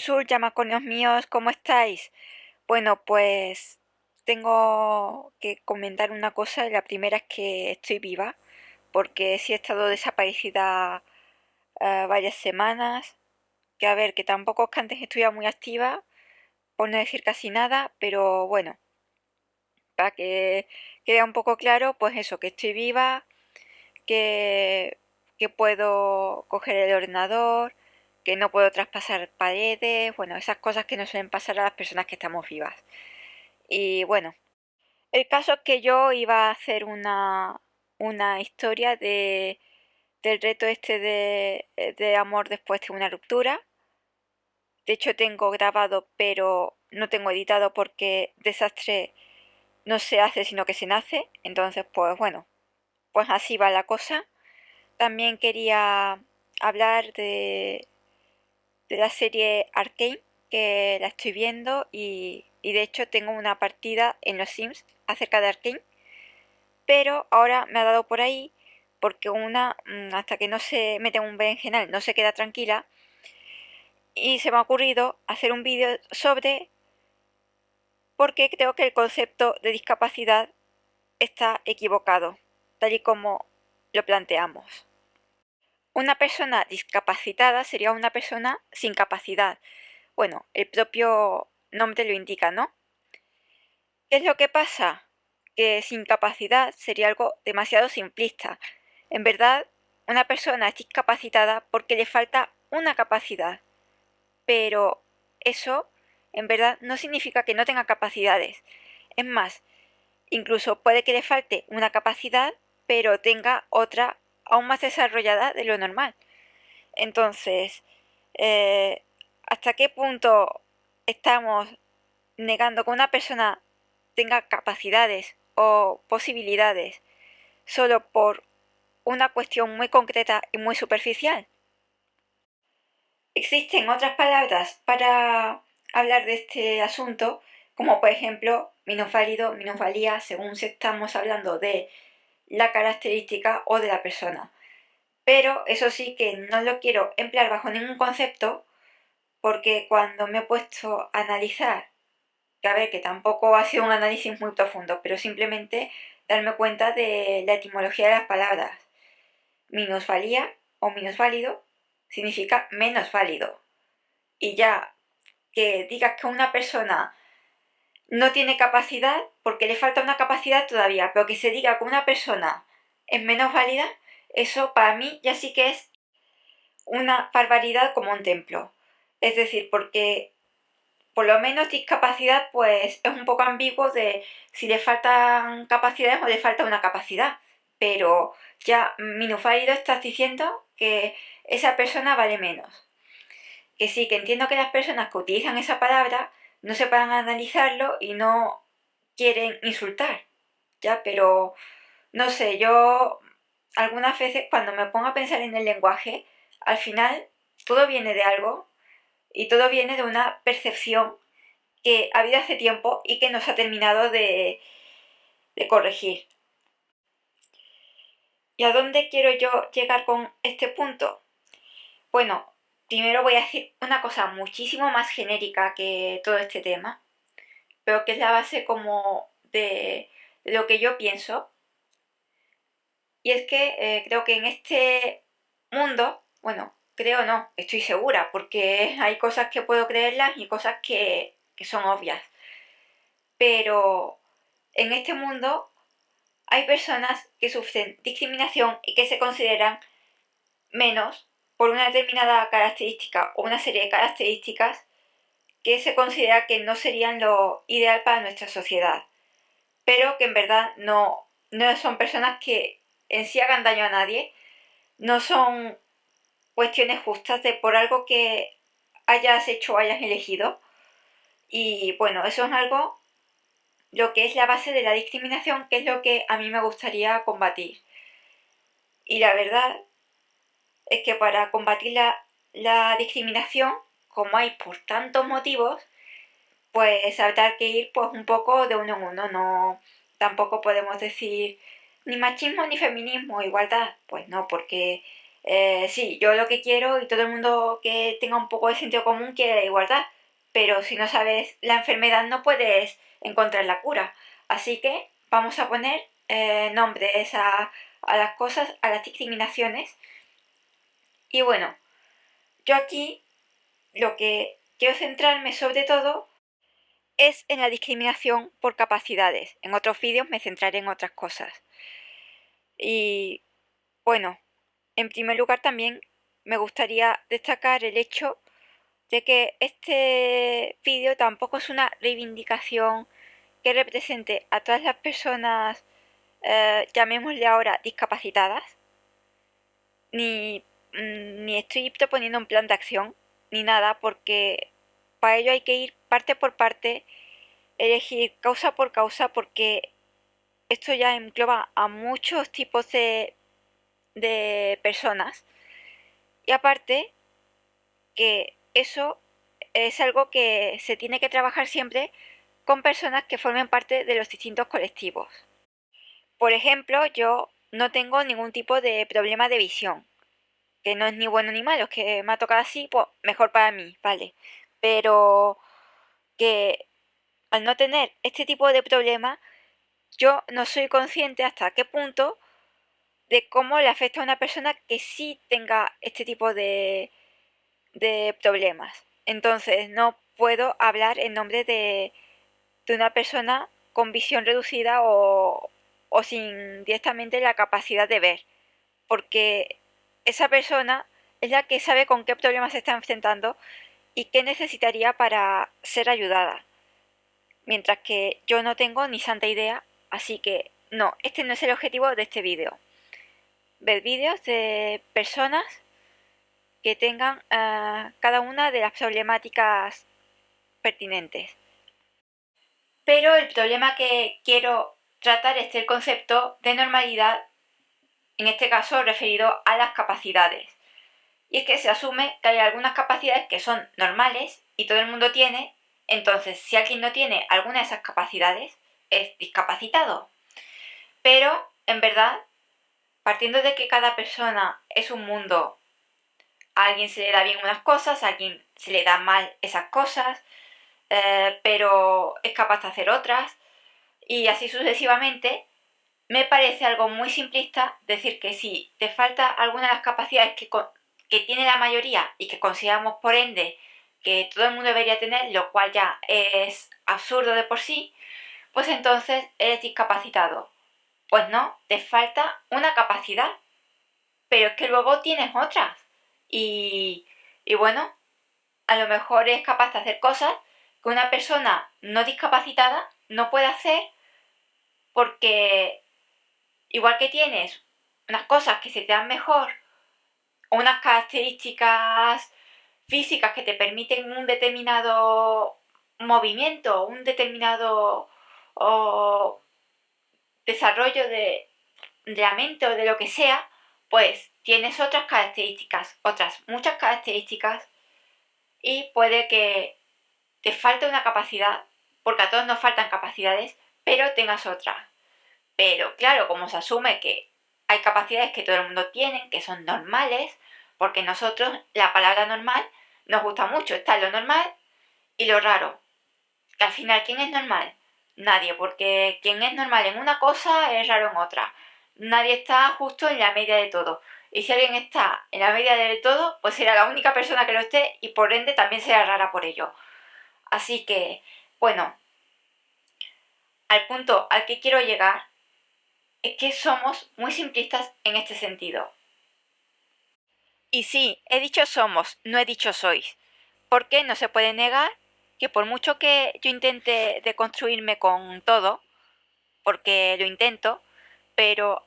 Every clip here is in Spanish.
Jesús, llamacornios míos, ¿cómo estáis? Bueno, pues tengo que comentar una cosa. La primera es que estoy viva, porque sí he estado desaparecida varias semanas. Que a ver, que tampoco es que antes estuviera muy activa, por no decir casi nada, pero bueno, para que quede un poco claro, pues eso, que estoy viva, que, que puedo coger el ordenador, que no puedo traspasar paredes, bueno, esas cosas que no suelen pasar a las personas que estamos vivas. Y bueno, el caso es que yo iba a hacer una historia del reto este de amor después de una ruptura. De hecho tengo grabado, pero no tengo editado porque desastre no se hace sino que se nace. Entonces, pues bueno, pues así va la cosa. También quería hablar de la serie Arcane, que la estoy viendo y de hecho tengo una partida en los Sims acerca de Arcane, pero ahora me ha dado por ahí porque hasta que no se mete en un berenjenal, no se queda tranquila y se me ha ocurrido hacer un vídeo sobre porque creo que el concepto de discapacidad está equivocado, tal y como lo planteamos. Una persona discapacitada sería una persona sin capacidad. Bueno, el propio nombre lo indica, ¿no? ¿Qué es lo que pasa? Que sin capacidad sería algo demasiado simplista. En verdad, una persona es discapacitada porque le falta una capacidad, pero eso en verdad no significa que no tenga capacidades. Es más, incluso puede que le falte una capacidad, pero tenga otra aún más desarrollada de lo normal. Entonces, eh, ¿hasta qué punto estamos negando que una persona tenga capacidades o posibilidades solo por una cuestión muy concreta y muy superficial? Existen otras palabras para hablar de este asunto, como por ejemplo minusválido, minusvalía, según si estamos hablando de la característica o de la persona. Pero eso sí que no lo quiero emplear bajo ningún concepto, porque cuando me he puesto a analizar, que a ver, que tampoco ha sido un análisis muy profundo, pero simplemente darme cuenta de la etimología de las palabras. Minusvalía o minusválido significa menos válido. Y ya que digas que una persona no tiene capacidad, porque le falta una capacidad todavía, pero que se diga que una persona es menos válida, eso para mí ya sí que es una barbaridad como un templo. Es decir, porque por lo menos discapacidad pues es un poco ambiguo de si le faltan capacidades o le falta una capacidad. Pero ya minusválido estás diciendo que esa persona vale menos. Que sí, que entiendo que las personas que utilizan esa palabra no sepan analizarlo y no quieren insultar, ¿ya? Pero no sé, yo algunas veces cuando me pongo a pensar en el lenguaje, al final todo viene de algo y todo viene de una percepción que ha habido hace tiempo y que no se ha terminado de corregir. ¿Y a dónde quiero yo llegar con este punto? Bueno, primero voy a decir una cosa muchísimo más genérica que todo este tema, pero que es la base como de lo que yo pienso. Y es que creo que en este mundo, bueno, creo no, estoy segura, porque hay cosas que puedo creerlas y cosas que son obvias. Pero en este mundo hay personas que sufren discriminación y que se consideran menos por una determinada característica o una serie de características que se considera que no serían lo ideal para nuestra sociedad, pero que en verdad no son personas que en sí hagan daño a nadie, no son cuestiones justas de por algo que hayas hecho o hayas elegido. Y bueno, eso es algo, lo que es la base de la discriminación, que es lo que a mí me gustaría combatir. Y la verdad es que para combatir la discriminación, como hay por tantos motivos, pues habrá que ir pues un poco de uno en uno. No, tampoco podemos decir ni machismo ni feminismo, igualdad, pues no, porque Sí, yo lo que quiero y todo el mundo que tenga un poco de sentido común quiere la igualdad, pero si no sabes la enfermedad no puedes encontrar la cura. Así que vamos a poner nombres a las cosas, a las discriminaciones. Y bueno, yo aquí lo que quiero centrarme sobre todo es en la discriminación por capacidades. En otros vídeos me centraré en otras cosas. Y bueno, en primer lugar también me gustaría destacar el hecho de que este vídeo tampoco es una reivindicación que represente a todas las personas, llamémosle ahora discapacitadas, ni, ni estoy proponiendo un plan de acción, ni nada, porque para ello hay que ir parte por parte, elegir causa por causa, porque esto ya engloba a muchos tipos de personas. Y aparte, que eso es algo que se tiene que trabajar siempre con personas que formen parte de los distintos colectivos. Por ejemplo, yo no tengo ningún tipo de problema de visión, que no es ni bueno ni malo, es que me ha tocado así, pues mejor para mí, vale. Pero que al no tener este tipo de problema, yo no soy consciente hasta qué punto de cómo le afecta a una persona que sí tenga este tipo de problemas. Entonces, no puedo hablar en nombre de una persona con visión reducida o sin directamente la capacidad de ver, porque esa persona es la que sabe con qué problemas se está enfrentando y qué necesitaría para ser ayudada, mientras que yo no tengo ni santa idea, así que no, este no es el objetivo de este vídeo. Ver vídeos de personas que tengan cada una de las problemáticas pertinentes. Pero el problema que quiero tratar es el concepto de normalidad, en este caso referido a las capacidades. Y es que se asume que hay algunas capacidades que son normales y todo el mundo tiene, entonces si alguien no tiene alguna de esas capacidades, es discapacitado. Pero, en verdad, partiendo de que cada persona es un mundo, a alguien se le da bien unas cosas, a alguien se le da mal esas cosas, pero es capaz de hacer otras, y así sucesivamente, me parece algo muy simplista decir que si te falta alguna de las capacidades que tiene la mayoría y que consideramos por ende que todo el mundo debería tener, lo cual ya es absurdo de por sí, pues entonces eres discapacitado. Pues no, te falta una capacidad, pero es que luego tienes otras. Y, y bueno, a lo mejor es capaz de hacer cosas que una persona no discapacitada no puede hacer porque igual que tienes unas cosas que se te dan mejor o unas características físicas que te permiten un determinado movimiento, un determinado o, desarrollo de la mente o de lo que sea, pues tienes otras características, otras muchas características y puede que te falte una capacidad, porque a todos nos faltan capacidades, pero tengas otra. Pero claro, como se asume que hay capacidades que todo el mundo tiene, que son normales, porque nosotros la palabra normal nos gusta mucho, está lo normal y lo raro. Que al final, ¿quién es normal? Nadie, porque quien es normal en una cosa es raro en otra. Nadie está justo en la media de todo. Y si alguien está en la media de todo, pues será la única persona que lo esté y por ende también será rara por ello. Así que, bueno, al punto al que quiero llegar es que somos muy simplistas en este sentido. Y sí, he dicho somos, no he dicho sois, porque no se puede negar que por mucho que yo intente deconstruirme con todo, porque lo intento, pero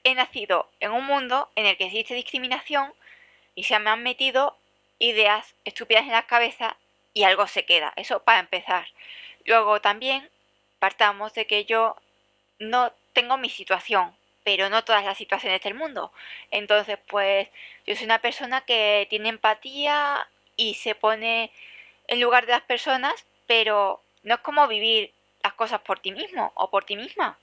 he nacido en un mundo en el que existe discriminación y se me han metido ideas estúpidas en la cabeza y algo se queda. Eso para empezar. Luego también partamos de que yo no tengo mi situación, pero no todas las situaciones del mundo. Entonces, pues yo soy una persona que tiene empatía y se pone en lugar de las personas, pero no es como vivir las cosas por ti mismo o por ti misma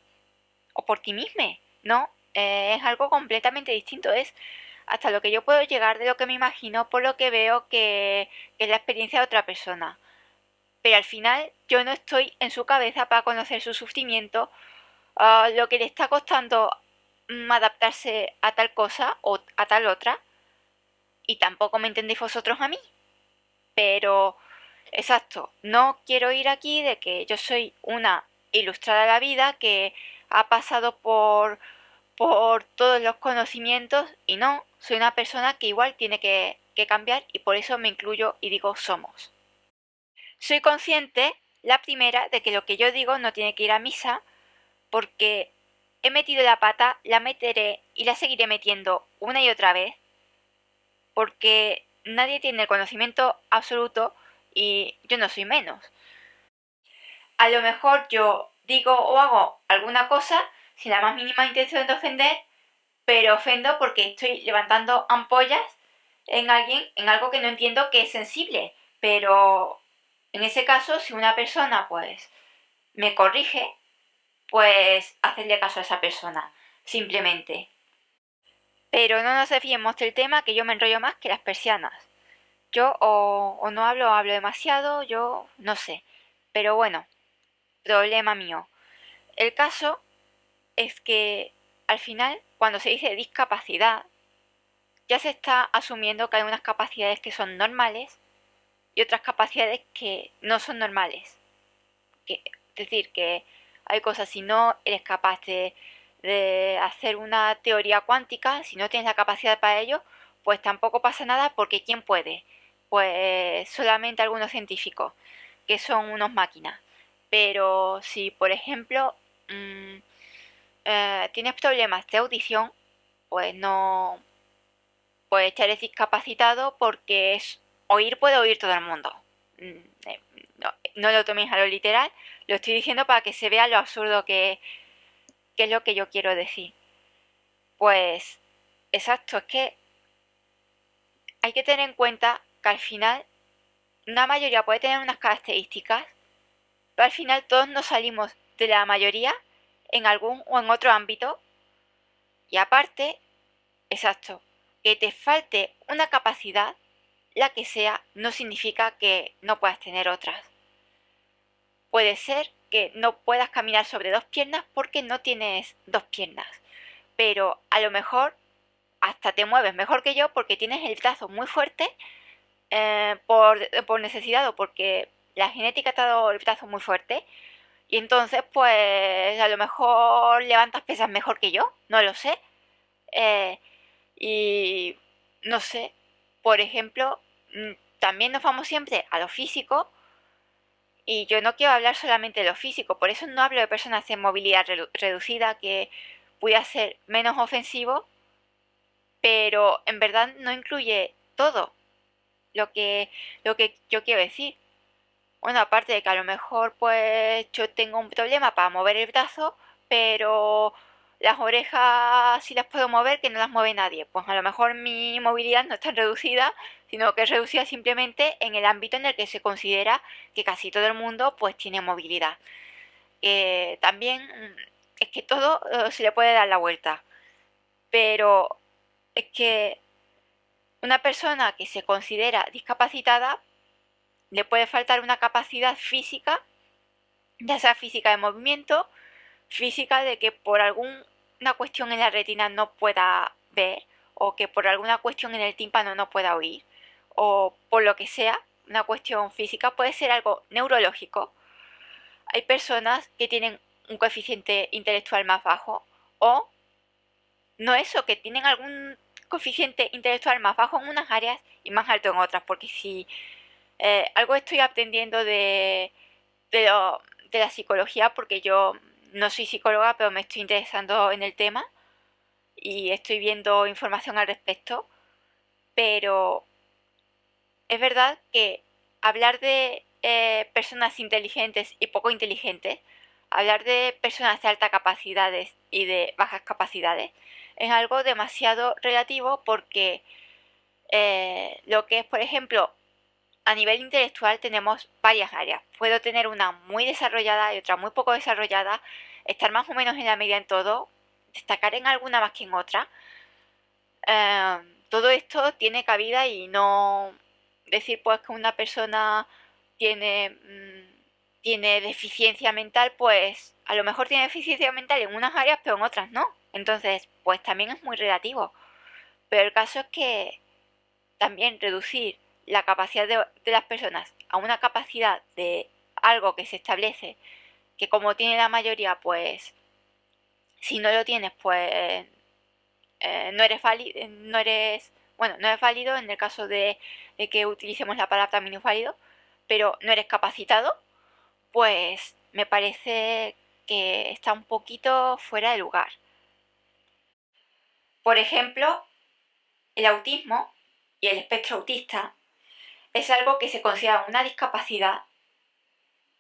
o por ti misma, ¿no? Es algo completamente distinto, es hasta lo que yo puedo llegar de lo que me imagino por lo que veo que es la experiencia de otra persona. Pero al final yo no estoy en su cabeza para conocer su sufrimiento, lo que le está costando adaptarse a tal cosa o a tal otra, y tampoco me entendéis vosotros a mí. Pero, exacto, no quiero ir aquí de que yo soy una ilustrada de la vida que ha pasado por todos los conocimientos y no, soy una persona que igual tiene que cambiar y por eso me incluyo y digo somos. Soy consciente, la primera, de que lo que yo digo no tiene que ir a misa porque he metido la pata, la meteré y la seguiré metiendo una y otra vez porque nadie tiene el conocimiento absoluto y yo no soy menos. A lo mejor yo digo o hago alguna cosa sin la más mínima intención de ofender, pero ofendo porque estoy levantando ampollas en alguien, en algo que no entiendo que es sensible. Pero en ese caso, si una persona pues me corrige, pues hacerle caso a esa persona, simplemente. Pero no nos desviemos del tema, que yo me enrollo más que las persianas. Yo o no hablo o hablo demasiado, yo no sé. Pero bueno, problema mío. El caso es que al final, cuando se dice discapacidad, ya se está asumiendo que hay unas capacidades que son normales y otras capacidades que no son normales. Es decir, que hay cosas, si no eres capaz de hacer una teoría cuántica, si no tienes la capacidad para ello, pues tampoco pasa nada porque ¿quién puede? Pues solamente algunos científicos, que son unos máquinas. Pero si, por ejemplo, mmm, tienes problemas de audición, pues no, pues ya eres discapacitado porque es oír puede oír todo el mundo. No, no lo toméis a lo literal, lo estoy diciendo para que se vea lo absurdo que es lo que yo quiero decir. Pues exacto, es que hay que tener en cuenta que al final una mayoría puede tener unas características, pero al final todos nos salimos de la mayoría en algún o en otro ámbito y aparte, exacto, que te falte una capacidad, la que sea, no significa que no puedas tener otras. Puede ser que no puedas caminar sobre dos piernas porque no tienes dos piernas, pero a lo mejor hasta te mueves mejor que yo porque tienes el brazo muy fuerte, por necesidad o porque la genética te ha dado el brazo muy fuerte y entonces pues a lo mejor levantas pesas mejor que yo, no lo sé. Eh, y no sé, por ejemplo, también nos vamos siempre a lo físico y yo no quiero hablar solamente de lo físico, por eso no hablo de personas en movilidad reducida que pueda ser menos ofensivo, pero en verdad no incluye todo lo que, lo que yo quiero decir. Bueno, aparte de que a lo mejor pues yo tengo un problema para mover el brazo, pero las orejas sí las puedo mover que no las mueve nadie. Pues a lo mejor mi movilidad no es tan reducida, sino que es reducida simplemente en el ámbito en el que se considera que casi todo el mundo pues tiene movilidad. También es que todo se le puede dar la vuelta, pero es que una persona que se considera discapacitada le puede faltar una capacidad física, ya sea física de movimiento, física de que por alguna cuestión en la retina no pueda ver, o que por alguna cuestión en el tímpano no pueda oír, o por lo que sea, una cuestión física, puede ser algo neurológico. Hay personas que tienen un coeficiente intelectual más bajo, o no eso, que tienen algún coeficiente intelectual más bajo en unas áreas y más alto en otras, porque si algo estoy aprendiendo de, lo- de la psicología, porque yo no soy psicóloga, pero me estoy interesando en el tema y estoy viendo información al respecto, pero es verdad que hablar de personas inteligentes y poco inteligentes, hablar de personas de altas capacidades y de bajas capacidades, es algo demasiado relativo porque lo que es, por ejemplo, a nivel intelectual tenemos varias áreas. Puedo tener una muy desarrollada y otra muy poco desarrollada, estar más o menos en la media en todo, destacar en alguna más que en otra. todo esto tiene cabida y no decir pues que una persona tiene deficiencia mental, pues a lo mejor tiene deficiencia mental en unas áreas, pero en otras no. Entonces, pues también es muy relativo. Pero el caso es que también reducir la capacidad de las personas a una capacidad de algo que se establece, que como tiene la mayoría, pues si no lo tienes, pues no eres válido, bueno, no eres válido en el caso de que utilicemos la palabra minusválido, pero no eres capacitado, pues me parece que está un poquito fuera de lugar. Por ejemplo, el autismo y el espectro autista es algo que se considera una discapacidad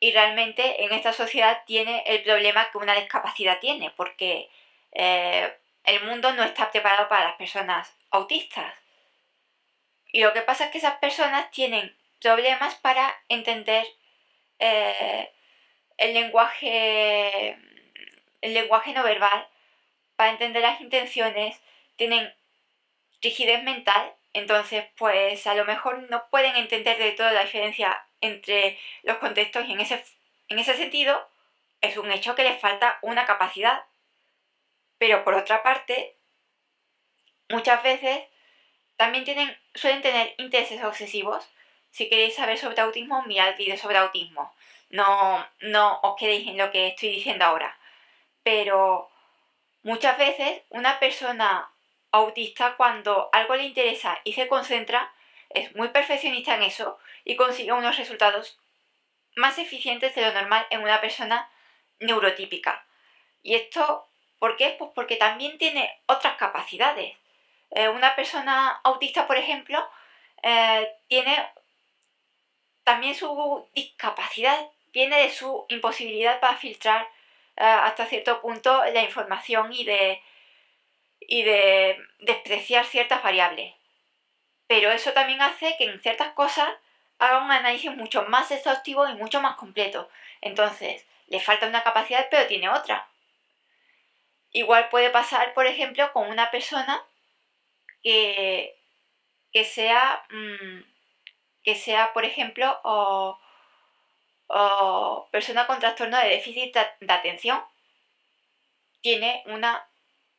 y realmente en esta sociedad tiene el problema que una discapacidad tiene, porque el mundo no está preparado para las personas autistas. Y lo que pasa es que esas personas tienen problemas para entender eh, el lenguaje, el lenguaje no verbal, para entender las intenciones, tienen rigidez mental, entonces pues a lo mejor no pueden entender de todo la diferencia entre los contextos y en ese sentido es un hecho que les falta una capacidad. Pero por otra parte, muchas veces también suelen tener intereses obsesivos. Si queréis saber sobre autismo, mirad vídeos sobre autismo. No os quedéis en lo que estoy diciendo ahora. Pero muchas veces una persona autista, cuando algo le interesa y se concentra, es muy perfeccionista en eso y consigue unos resultados más eficientes de lo normal en una persona neurotípica. ¿Y esto por qué? Pues porque también tiene otras capacidades. Una persona autista, por ejemplo, tiene también su discapacidad, viene de su imposibilidad para filtrar hasta cierto punto la información y de despreciar ciertas variables. Pero eso también hace que en ciertas cosas haga un análisis mucho más exhaustivo y mucho más completo. Entonces, le falta una capacidad, pero tiene otra. Igual puede pasar, por ejemplo, con una persona que, que sea, que sea, por ejemplo, o persona con trastorno de déficit de atención. Tiene una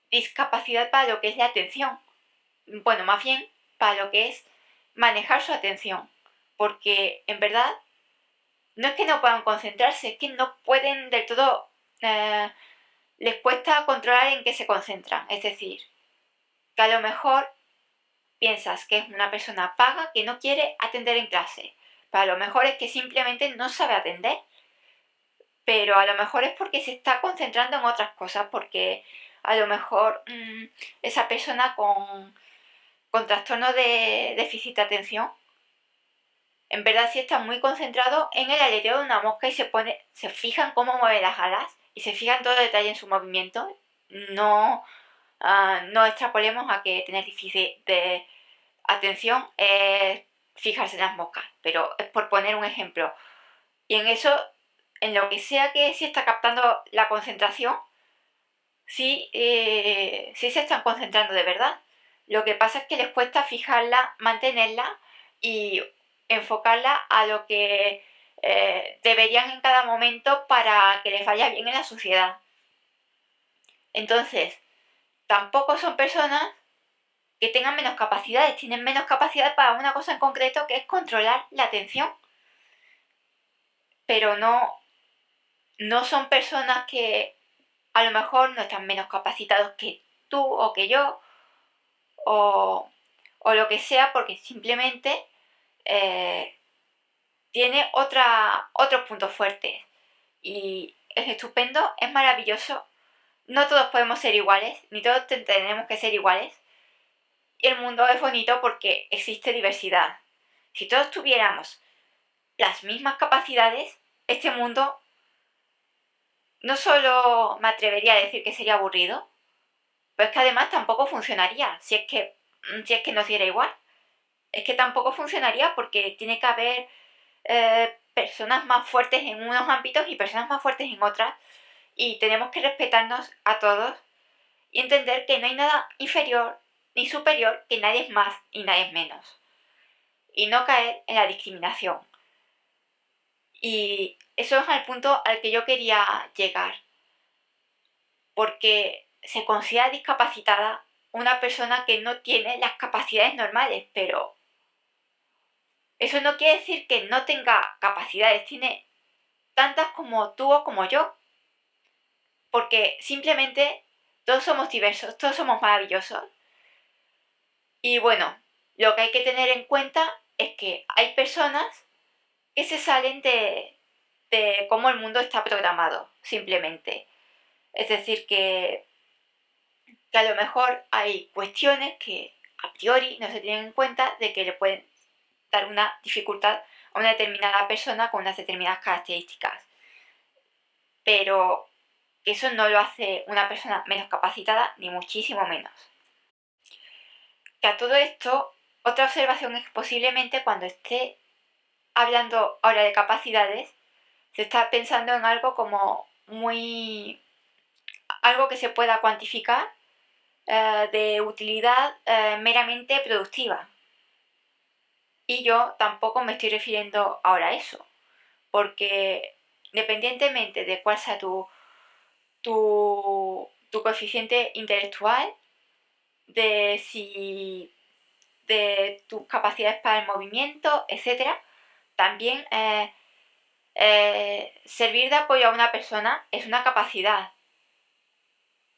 discapacidad para lo que es la atención. Bueno, más bien para lo que es manejar su atención. Porque en verdad no es que no puedan concentrarse, es que no pueden del todo, les cuesta controlar en qué se concentran. Es decir, que a lo mejor piensas que es una persona vaga que no quiere atender en clase. Pero a lo mejor es que simplemente no sabe atender. Pero a lo mejor es porque se está concentrando en otras cosas, porque a lo mejor esa persona con trastorno de déficit de atención, en verdad sí está muy concentrado en el aleteo de una mosca y se fijan cómo mueve las alas y se fijan todo el detalle en su movimiento. No, no extrapolemos a que tener déficit de atención es fijarse en las moscas, pero es por poner un ejemplo. Y en eso, en lo que sea que sí está captando la concentración, sí se están concentrando de verdad. Lo que pasa es que les cuesta fijarla, mantenerla y enfocarla a lo que deberían en cada momento para que les vaya bien en la sociedad. Entonces, tampoco son personas que tengan menos capacidades, tienen menos capacidad para una cosa en concreto que es controlar la atención. Pero no son personas que a lo mejor no están menos capacitados que tú o que yo o lo que sea, porque simplemente tiene otros puntos fuertes. Y es estupendo, es maravilloso. No todos podemos ser iguales, ni todos tenemos que ser iguales. Y el mundo es bonito porque existe diversidad. Si todos tuviéramos las mismas capacidades, este mundo no solo me atrevería a decir que sería aburrido, pero es que además tampoco funcionaría si es que nos diera igual. Es que tampoco funcionaría porque tiene que haber personas más fuertes en unos ámbitos y personas más fuertes en otras. Y tenemos que respetarnos a todos y entender que no hay nada inferior ni superior, que nadie es más y nadie es menos. Y no caer en la discriminación. Y eso es el punto al que yo quería llegar. Porque se considera discapacitada una persona que no tiene las capacidades normales, pero eso no quiere decir que no tenga capacidades, tiene tantas como tú o como yo, porque simplemente todos somos diversos, todos somos maravillosos. Y bueno, lo que hay que tener en cuenta es que hay personas que se salen de cómo el mundo está programado, simplemente. Es decir, que a lo mejor hay cuestiones que a priori no se tienen en cuenta de que le pueden dar una dificultad a una determinada persona con unas determinadas características. Pero eso no lo hace una persona menos capacitada, ni muchísimo menos. Que a todo esto, otra observación es que posiblemente cuando esté hablando ahora de capacidades, se está pensando en algo como muy... algo que se pueda cuantificar, de utilidad meramente productiva. Y yo tampoco me estoy refiriendo ahora a eso, porque independientemente de cuál sea tu coeficiente intelectual, de si de tus capacidades para el movimiento, etcétera, también servir de apoyo a una persona es una capacidad.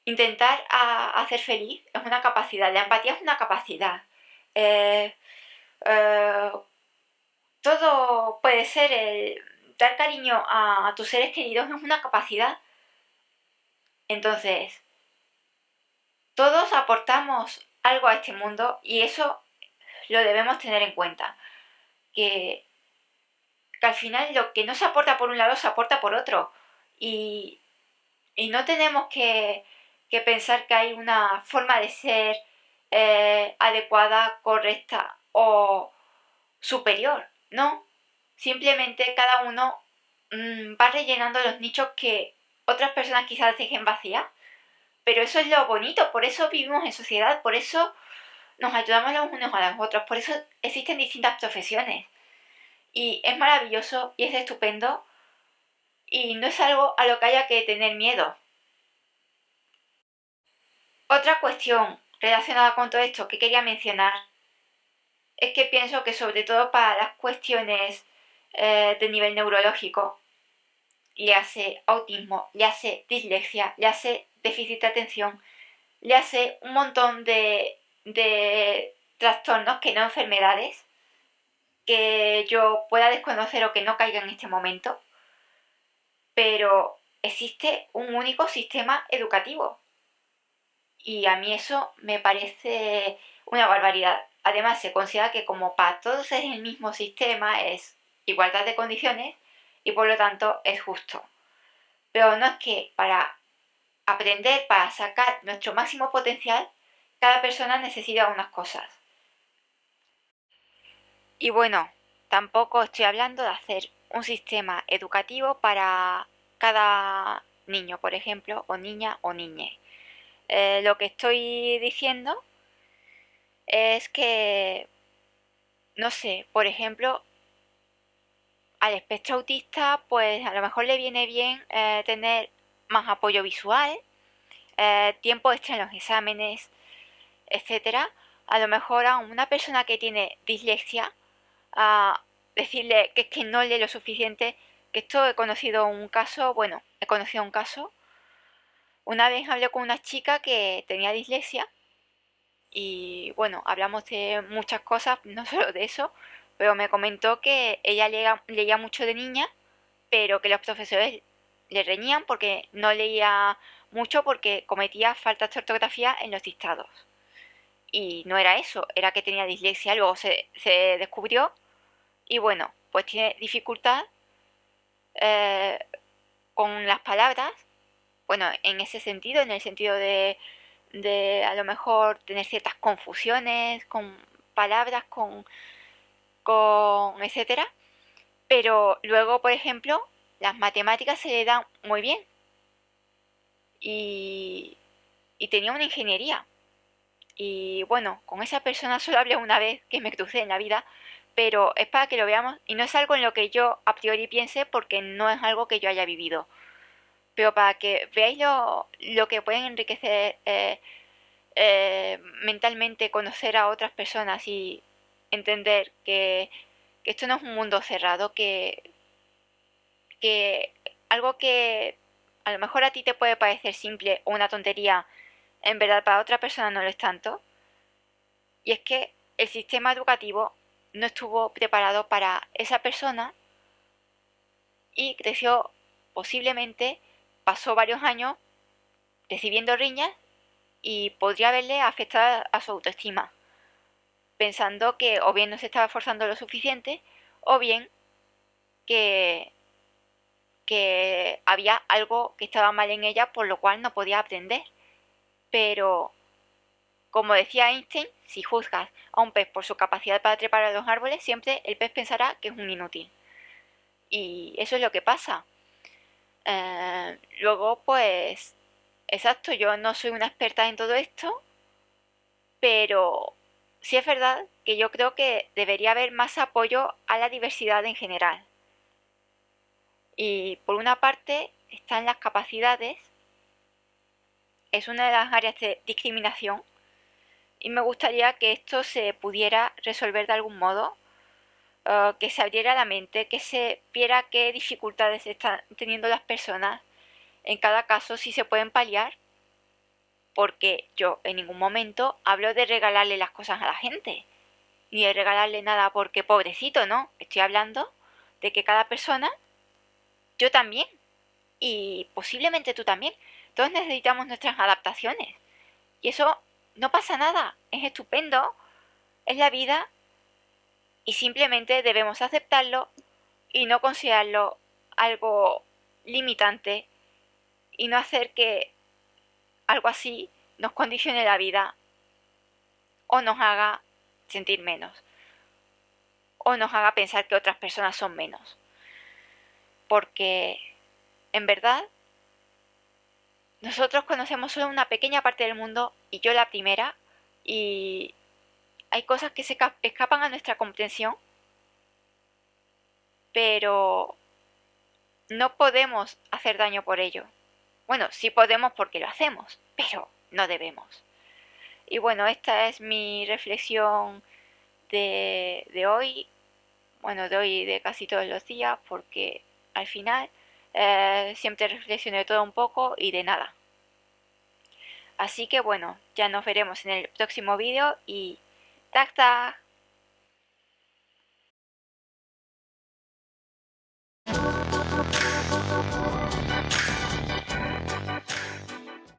Intentar hacer feliz es una capacidad, la empatía es una capacidad. Eh, eh, Todo puede ser dar cariño a tus seres queridos es una capacidad. Entonces, todos aportamos algo a este mundo y eso lo debemos tener en cuenta. Que, que al final lo que no se aporta por un lado se aporta por otro. Y, y no tenemos que pensar que hay una forma de ser adecuada, correcta o superior. No, simplemente cada uno va rellenando los nichos que otras personas quizás dejen vacías. Pero eso es lo bonito, por eso vivimos en sociedad, por eso nos ayudamos los unos a los otros, por eso existen distintas profesiones. Y es maravilloso y es estupendo y no es algo a lo que haya que tener miedo. Otra cuestión relacionada con todo esto que quería mencionar es que pienso que sobre todo para las cuestiones de nivel neurológico, le hace autismo, le hace dislexia, le hace déficit de atención, le hace un montón de trastornos que no enfermedades, que yo pueda desconocer o que no caiga en este momento, pero existe un único sistema educativo y a mí eso me parece una barbaridad. Además se considera que como para todos es el mismo sistema, es igualdad de condiciones y por lo tanto es justo. Pero no es que para aprender, para sacar nuestro máximo potencial, cada persona necesita unas cosas. Y bueno, tampoco estoy hablando de hacer un sistema educativo para cada niño, por ejemplo, o niña o niñe. Lo que estoy diciendo es que, no sé, por ejemplo, al espectro autista, pues a lo mejor le viene bien tener más apoyo visual, tiempo extra en los exámenes, etcétera. A lo mejor a una persona que tiene dislexia, a decirle que es que no lee lo suficiente, que esto he conocido un caso, bueno, he conocido un caso. Una vez hablé con una chica que tenía dislexia y bueno, hablamos de muchas cosas, no solo de eso, pero me comentó que ella leía mucho de niña, pero que los profesores le reñían porque no leía mucho porque cometía faltas de ortografía en los dictados. Y no era eso, era que tenía dislexia, luego se descubrió y bueno, pues tiene dificultad eh, con las palabras, bueno, en ese sentido, en el sentido de a lo mejor tener ciertas confusiones con palabras, con etcétera, pero luego, por ejemplo, las matemáticas se le dan muy bien y, y tenía una ingeniería. Y bueno, con esa persona solo hablé una vez que me crucé en la vida, pero es para que lo veamos y no es algo en lo que yo a priori piense porque no es algo que yo haya vivido, pero para que veáis lo que pueden enriquecer mentalmente conocer a otras personas y entender que esto no es un mundo cerrado, que algo que a lo mejor a ti te puede parecer simple o una tontería, en verdad para otra persona no lo es tanto. Y es que el sistema educativo no estuvo preparado para esa persona y creció posiblemente, pasó varios años recibiendo riñas y podría haberle afectado a su autoestima, pensando que o bien no se estaba esforzando lo suficiente o bien que, que había algo que estaba mal en ella por lo cual no podía aprender. Pero, como decía Einstein, si juzgas a un pez por su capacidad para trepar a los árboles, siempre el pez pensará que es un inútil. Y eso es lo que pasa. Luego, pues, exacto, yo no soy una experta en todo esto, pero sí es verdad que yo creo que debería haber más apoyo a la diversidad en general. Y por una parte están las capacidades, es una de las áreas de discriminación y me gustaría que esto se pudiera resolver de algún modo, que se abriera la mente, que se viera qué dificultades están teniendo las personas en cada caso, si se pueden paliar, porque yo en ningún momento hablo de regalarle las cosas a la gente, ni de regalarle nada porque pobrecito, no, estoy hablando de que cada persona, yo también, y posiblemente tú también, todos necesitamos nuestras adaptaciones. Y eso no pasa nada, es estupendo, es la vida y simplemente debemos aceptarlo y no considerarlo algo limitante y no hacer que algo así nos condicione la vida o nos haga sentir menos o nos haga pensar que otras personas son menos. Porque en verdad nosotros conocemos solo una pequeña parte del mundo y yo la primera y hay cosas que se escapan a nuestra comprensión, pero no podemos hacer daño por ello. Bueno, sí podemos porque lo hacemos, pero no debemos. Y bueno, esta es mi reflexión de hoy, bueno, de hoy y de casi todos los días, porque al final siempre reflexiono de todo un poco y de nada. Así que bueno, ya nos veremos en el próximo vídeo y tac tac.